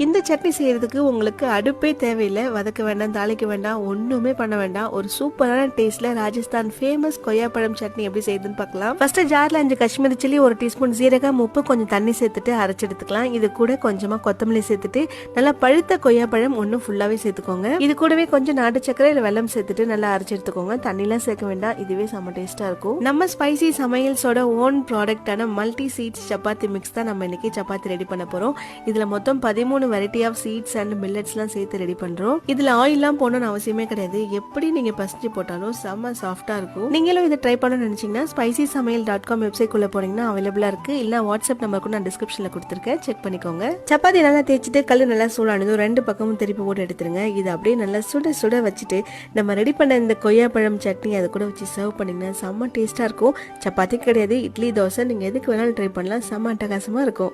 இந்த சட்னி செய்யறதுக்கு உங்களுக்கு அடுப்பே தேவையில்லை. வதக்க வேண்டாம், தாளிக்க வேண்டாம், ஒண்ணுமே பண்ண வேண்டாம். ஒரு சூப்பரான டேஸ்ட்ல ராஜஸ்தான் ஃபேமஸ் கொய்யாப்பழம் சட்னி எப்படி செய்யுதுன்னு பார்க்கலாம். ஃபர்ஸ்ட் ஜார்ல 5 காஷ்மீரி சில்லி, 1 டீஸ்பூன் ஜீரகம், உப்பு, கொஞ்சம் தண்ணி சேர்த்துட்டு அரைச்சு எடுத்துக்கலாம். இது கூட கொஞ்சமா கொத்தமல்லி சேர்த்துட்டு நல்லா பழுத்த கொய்யாப்பழம் ஒண்ணு ஃபுல்லாவே சேர்த்துக்கோங்க. இது கூடவே கொஞ்சம் நாட்டு சக்கரை இல்ல வெல்லம் சேர்த்துட்டு நல்லா அரைச்சு எடுத்துக்கோங்க. தண்ணிலாம் சேர்க்க வேண்டாம். இதுவே செம்ம டேஸ்டா இருக்கும். நம்ம ஸ்பைசி சமையல்ஸோட ஓன் ப்ராடக்டான மல்டி சீட்ஸ் சப்பாத்தி மிக்ஸ் தான் நம்ம இன்னைக்கு சப்பாத்தி ரெடி பண்ண போறோம். இதுல மொத்தம் 13 வெரைட்டி ஆஃப் சீட்ஸ் அண்ட் மில்லட்ஸ்லாம் சேர்த்து ரெடி பண்றோம். இதுல ஆயில்லாம் போடணும்னு அவசியமே கிடையாது. எப்படி நீங்க பசிச்சு போட்டாலும் செம்ம சாஃப்டா இருக்கும். நீங்களும் இதை ட்ரை பண்ணணும்னு நினைச்சீங்கன்னா spicysamail.com வெப்சைட் குள்ள போனீங்கன்னா அவைலபிளா இருக்கு. இல்ல வாட்ஸ்அப் நம்பருக்கு நான் டிஸ்கிரிப்ஷன்ல கொடுத்துருக்கேன், செக் பண்ணிக்கோங்க. சப்பாத்தி நல்லா தேய்ச்சிட்டு கல்லு நல்லா சூடானதும் 2 பக்கமும் திருப்பி போட்டு எடுத்துருங்க. இது அப்படியே நல்லா சுட சுட வச்சுட்டு நம்ம ரெடி பண்ண இந்த கொய்யாப்பழம் சட்னி அதை கூட வச்சு சர்வ் பண்ணீங்கன்னா செம்ம டேஸ்டா இருக்கும். சப்பாத்தி கிடையாது, இட்லி, தோசை, நீங்க எதுக்கு வேணாலும் ட்ரை பண்ணலாம். செம்ம அட்டகாசமா இருக்கும்.